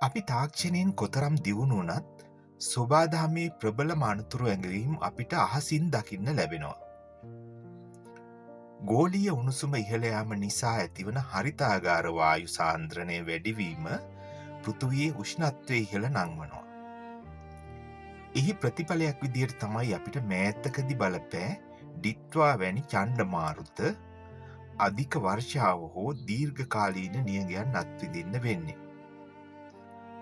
අපි තාක්ෂණයෙන් කොතරම් දියුණු වුණත් සොබාදහමේ ප්‍රබලම අනතුරු ඇඟවීම් අපිට අහසින් දකින්න ලැබෙනවා. ගෝලීය උණුසුම ඉහළ යාම නිසා ඇතිවන හරිතාගාර වායු සාන්ද්‍රණය වැඩිවීම පෘථුවියේ උෂ්ණත්වය ඉහළ නංවනවා. එහි ප්‍රතිඵලයක් විදිහට තමයි අපිට මෑතකදී බලපෑ ඩිට්වා වැනි චණ්ඩමාරුත අධික වර්ෂාව හෝ දීර්ඝකාලීන නියඟයන් අත්විඳින්න වෙන්නේ.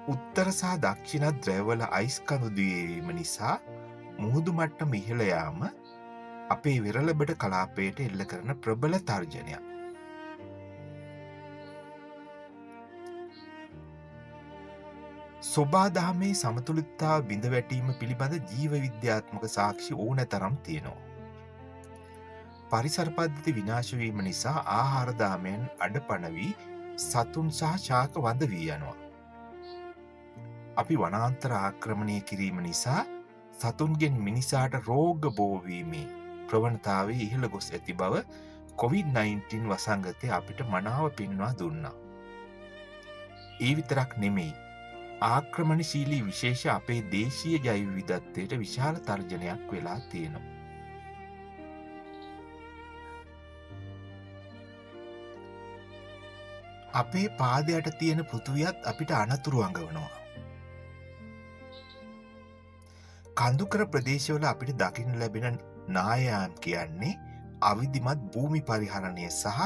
උත්තර සහ දක්ෂිණ ද්‍රවවල අයිස් කඳු දියවීම නිසා මුහුදු මට්ටම ඉහළ යාම අපේ වෙරළබඩ කලාපයට එල්ල කරන ප්‍රබල තර්ජනයක්. සොබාදහමේ සමතුලිතතාව බිඳ වැටීම පිළිබඳ ජීව විද්‍යාත්මක සාක්ෂි ඕනෑතරම් තියෙනවා. පරිසර පද්ධති විනාශ වීම නිසා ආහාර දාමයන් අඩපණ වී සතුන් සහ ශාක වඳ වී යනවා. අපි වනාන්තර ආක්‍රමණය කිරීම නිසා සතුන්ගෙන් මිනිසාට රෝග බෝවීමේ ප්‍රවණතාවේ ඉහළ ගොස් ඇති බව COVID-19 වසංගතය අපිට මනාව පෙන්වා දුන්නා. ඒ විතරක් නෙමෙයි, ආක්‍රමණශීලී විශේෂ අපේ දේශීය ජෛව විවිධත්වයට විශාල තර්ජනයක් වෙලා තියෙනවා. අපේ පාදයට තියෙන පෘථුවියත් අපිට අනතුරු අඟවනවා. කඳුකර ප්‍රදේශවල අපිට දකින්න ලැබෙන නායයන් කියන්නේ අවිධිමත් භූමි පරිහරණය සහ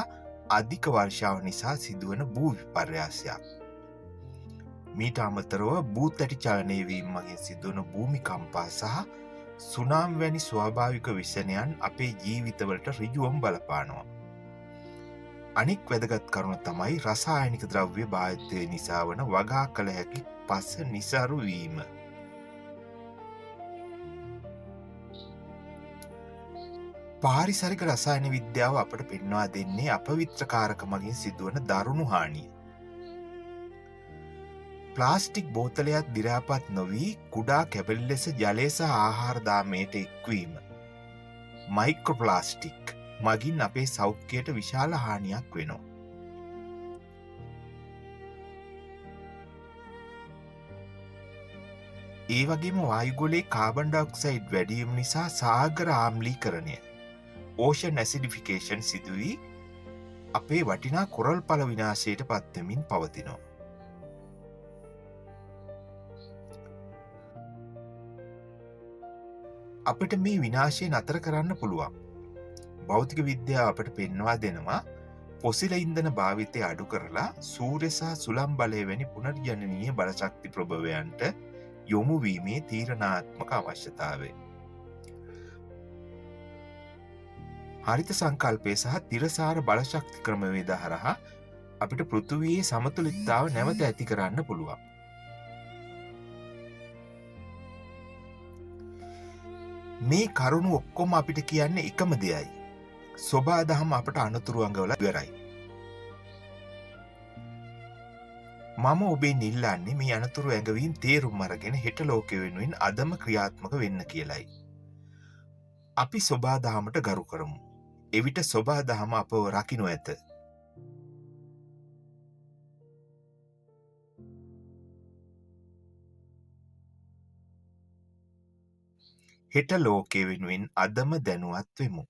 අධික වර්ෂාව නිසා සිදුවන භූ විපර්යාසයක්. මීට අමතරව භූතැටි චලනය වීම මගින් සිදුවන භූමිකම්පා සහ සුනාමි වැනි ස්වාභාවික විෂණයන් අපේ ජීවිතවලට ඍජුවම බලපානවා. අනෙක් වැදගත් කරුණ තමයි රසායනික ද්‍රව්‍ය භාවිතය නිසා වන වගා කළ හැකි පස නිසරු වීම. පාරිසරික රසායන විද්‍යාව අපට පෙන්වා දෙන්නේ අපවිත්‍රකාරක මගින් සිදුවන දරුණු හානිය. ප්ලාස්ටික් බෝතලයක් දිරාපත් නොවී කුඩා කැබලි ලෙස ජලය සහ ආහාර දාමයට එක්වීම. මයික්‍රෝප්ලාස්ටික් මගින් අපේ සෞඛ්‍යයට විශාල හානියක් වෙනවා. ඒ වගේම වායුගොලේ කාබන් ඩයොක්සයිඩ් වැඩිවීම නිසා සාගර ආම්ලීකරණය ඕෂන් ඇසිඩිෆිකේෂන් සිදුවී අපේ වටිනා කොරල් පල විනාශයට පත්වෙමින් පවතිනවා. අපිට මේ විනාශය නතර කරන්න පුළුවන්. භෞතික විද්‍යාව අපට පෙන්වා දෙනවා පොසිල ඉන්ධන භාවිතය අඩු කරලා සූර්ය සහ සුළම් බලය වැනි පුනර්ජනනීය බලශක්ති ප්‍රභවයන්ට යොමු වීමේ තීරණාත්මක අවශ්‍යතාවය. හරිත සංකල්පය සහ තිරසාර බලශක්ති ක්‍රමවේද හරහා අපිට පෘථුවියේ සමතුලිතතාව නැවත ඇති කරන්න පුළුවන්. මේ කරුණු ඔක්කොම අපිට කියන්නේ එකම දෙයයි. සොබාදහම අපට අනතුරු අඟවලා ඉවරයි. මම ඔබෙන් ඉල්ලන්නේ මේ අනතුරු ඇඟවීම් තේරුම් අරගෙන හෙට ලෝකෙ වෙනුවෙන් අදම ක්‍රියාත්මක වෙන්න කියලයි. අපි සොබාදහමට ගරු කරමු. එවිට සොබාදහම අපව රකිනු ඇත. හෙට ලෝකෙ වෙනුවෙන් අදම දැනුවත් වෙමු.